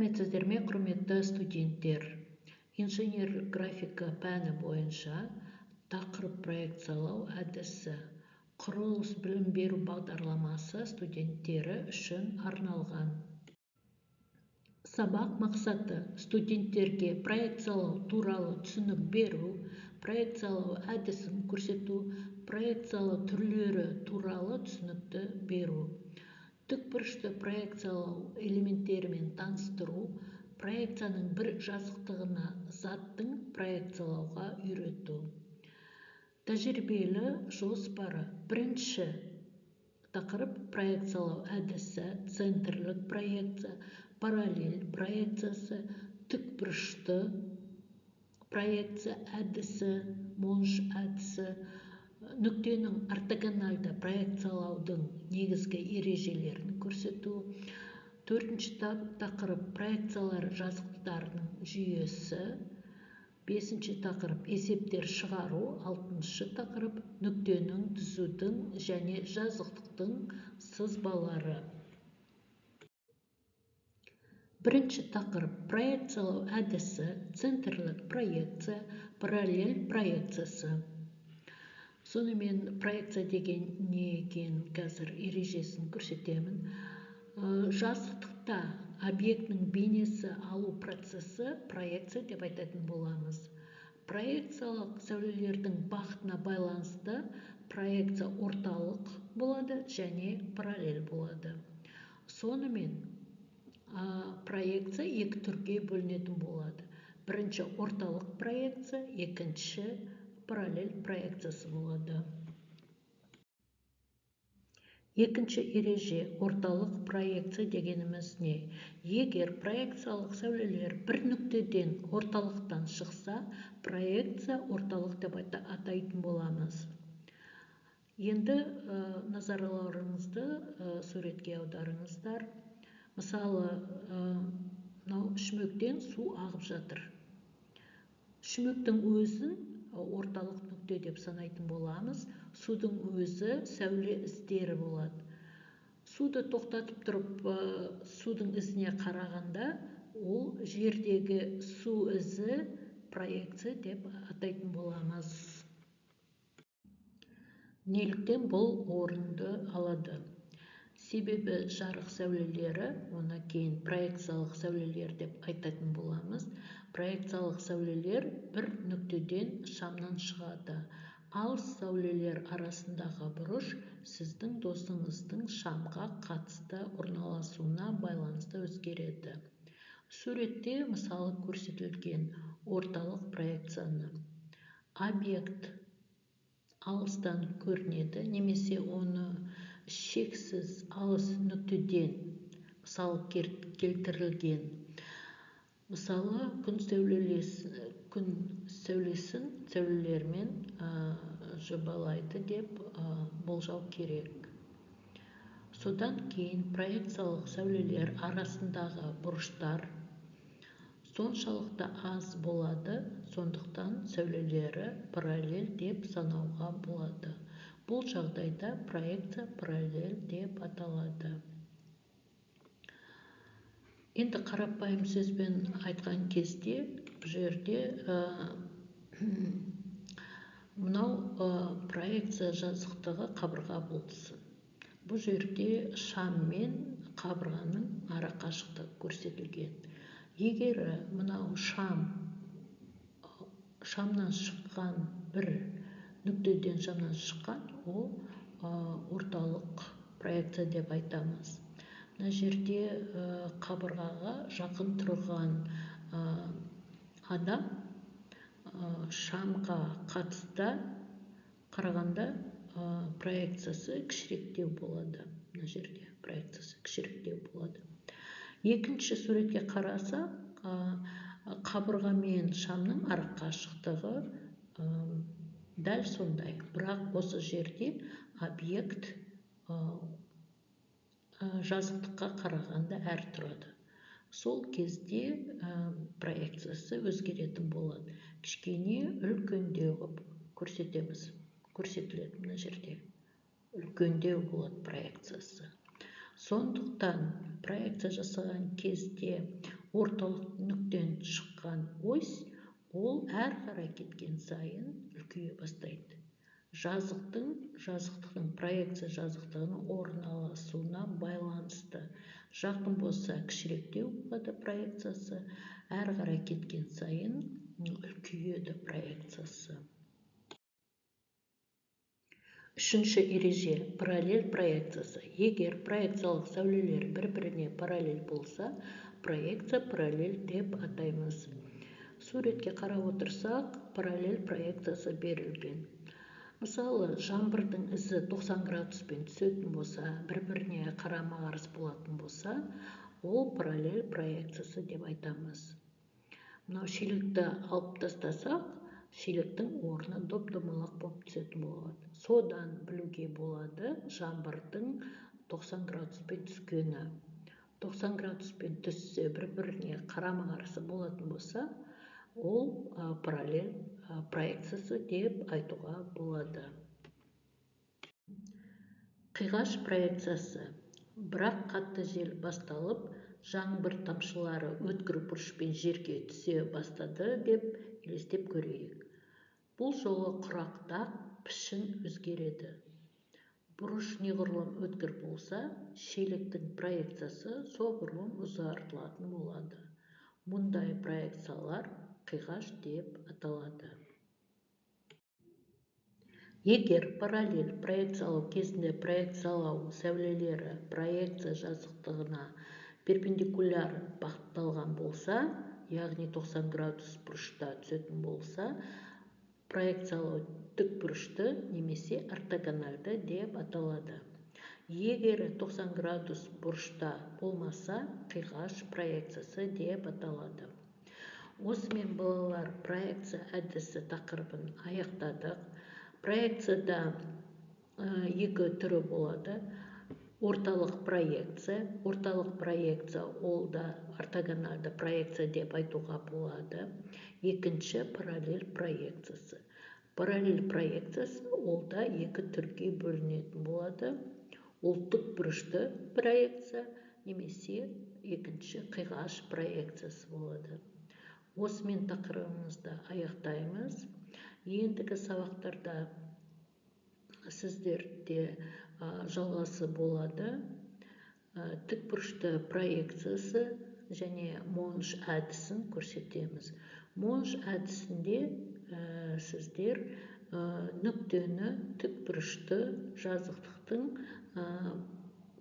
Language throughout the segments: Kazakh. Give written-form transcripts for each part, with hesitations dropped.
Сәлеметсіздер ме, құрметті студенттер? Инженер графика пәні бойынша тақырып проекциялау әдісі құрылыс білім беру бағдарламасы студенттері үшін арналған. Сабақ мақсаты студенттерге проекциялау туралы түсінік беру, проекциялау әдісін көрсету, проекциялау түрлері туралы түсінікті беру. Тікбұрышты проекциялау элементтерімен таныстыру, проекцияның бір жазықтығына заттың проекциялауға үйрету. Тәжірибелі жоспары. Бірінші тақырып проекциялау әдісі, центрлік проекция, параллель проекциясы, тікбұрышты проекция әдісі, монж әдісі, нүктенің ортогональді проекциялаудың негізгі ережелерін көрсету. Төртінші тақырып проекциялар жазықтықтарының жүйесі. Бесінші тақырып есептер шығару. Алтыншы тақырып нүктенің түзудің және жазықтықтың сызбалары. Бірінші тақырып проекциялау әдісі, центрлік проекция, параллель проекциясы. Сонымен проекция деген не екен қазір ережесін көрсетемін. Жазықтықта объектінің бейнесі алу процесі проекция деп айтатын боламыз. Проекциялық сәулелердің бағытына байланысты проекция орталық болады және параллель болады. Сонымен проекция екі түрге бөлінетін болады. Бірінші орталық проекция, екінші параллель проекциясы болады. Екінші ереже орталық проекция дегеніміз не? Егер проекциялық сәулелер бір нүктеден орталықтан шықса, проекция орталық деп атайтын боламыз. Енді назарларыңызды суретке аударыңыздар. Мысалы, шүмектен су ағып жатыр. Шүмектің өзін орталық нүкте деп санайтын боламыз. Судың өзі сәуле іздері болады. Суды тоқтатып тұрып, судың ізіне қарағанда, ол жердегі су ізі проекция деп атайтын боламыз. Неліктен бұл орынды алады? Себебі жарық сәулелері, оны кейін проекциялық сәулелер деп айтатын боламыз. Проекциялық сәулелер бір нүктеден шамнан шығады. Ал сәулелер арасындағы бұрыш сіздің досыңыздың шамға қатысты орналасуына байланысты өзгереді. Суретте мысалы көрсетілген орталық проекцияны. Объект алыстан көрінеді, немесе оны шексіз алыс нүктеден мысалы келтірілген. Мысалы, күн сәулесін сәулелермен жобалайды деп болжау керек. Содан кейін проекциялық сәулелер арасындағы бұрыштар соншалықты аз болады, сондықтан сәулелері параллель деп санауға болады. Бұл жағдайда проекция параллель деп аталады. Енді қарапайым сөзбен айтқан кезде, бұл жерде мынау проекция жазықтығы қабырға болсын. Бұл жерде шам мен қабырғаның ара қашықтығы көрсетілген. Егер мынау шамнан шыққан бір нүктеден шамнан шыққан, ол орталық проекция деп айтамыз. Мына жерде қабырғаға жақын тұрған адам шамға қатысты қарағанда проекциясы кішіректеу болады. Мына жерде проекциясы кішіректеу болады. Екінші суретке қараса, қабырға мен шамның ара қашықтығы дәл сондай. Бірақ осы жерде объект жазықтыққа қарағанда әр тұрады. Сол кезде проекциясы өзгеретін болады. Кішкене үлкендеу қылып көрсетіледі мына жерде. Үлкендеу болады проекциясы. Сондықтан проекция жасаған кезде орталық нүктеден шыққан ось ол әр қарай кеткен сайын үлкейе бастайды. Жазықтықтың проекция жазықтығының орналасуына байланысты. Жақын болса кішіректеу болады проекциясы, әр қарай кеткен сайын үлкейеді проекциясы. Үшінші ереже – параллель проекциясы. Егер проекциялық сәулелер бір-біріне параллель болса, проекция параллель деп атаймыз. Суретке қарап отырсақ, параллель проекциясы берілген. Мысалы, жаңбырдың ізі 90 градуспен түсетін болса, бір-біріне қарама-қарсы болатын болса, ол параллель проекциясы деп айтамыз. Мынау шелекті алып тастасақ, шелектің орны доп-домалақ болып түсетін болады. Содан білуге болады жаңбырдың 90 градуспен түскені. 90 градуспен түссе, бір-біріне қарама-қарсы болатын болса, ол параллель проекциясы деп айтуға болады. Қиғаш проекциясы. Бірақ қатты жел басталып, жаңбыр тамшылары өткір бұрышпен жерге түсе бастады деп елестеп көрейік. Бұл жолы құрақта пішін өзгереді. Бұрыш неғұрлым өткір болса, шелектің проекциясы соғұрлым ұзартылатын болады. Мұндай проекциялар қиғаш деп аталады. Егер параллель проекциялау кезінде проекциялау сәулелері проекция жазықтығына перпендикуляр бағытталған болса, яғни 90 градус бұрышта түсетін болса, проекциялау тікбұрышты немесе ортогональды деп аталады. Егер 90 градус бұрышта болмаса, қиғаш проекциясы деп аталады. Осымен балалар проекция әдісі тақырыбын аяқтадық. Проекцияда екі түрі болады. Орталық проекция. Орталық проекция ол да ортогональды проекция деп айтуға болады. Екінші параллель проекциясы. Параллель проекциясы ол да екі түрге бөлінетін болады. Ол тікбұрышты проекция немесе екінші қиғаш проекциясы болады. Осымен тақырыбымызды аяқтаймыз. Ендігі сабақтарда сіздерде жалғасы болады. Тікбұрышты проекциясы және Монж әдісін көрсетеміз. Монж әдісінде сіздер нүктені тікбұрышты жазықтықтың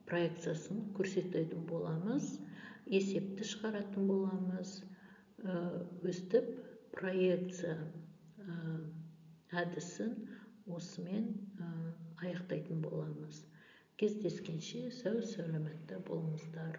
проекциясын көрсететін боламыз. Есепті шығаратын боламыз. Өстіп проекция әдісін осымен аяқтайтын боламыз. Кездескенше сау-саламатта болыңыздар.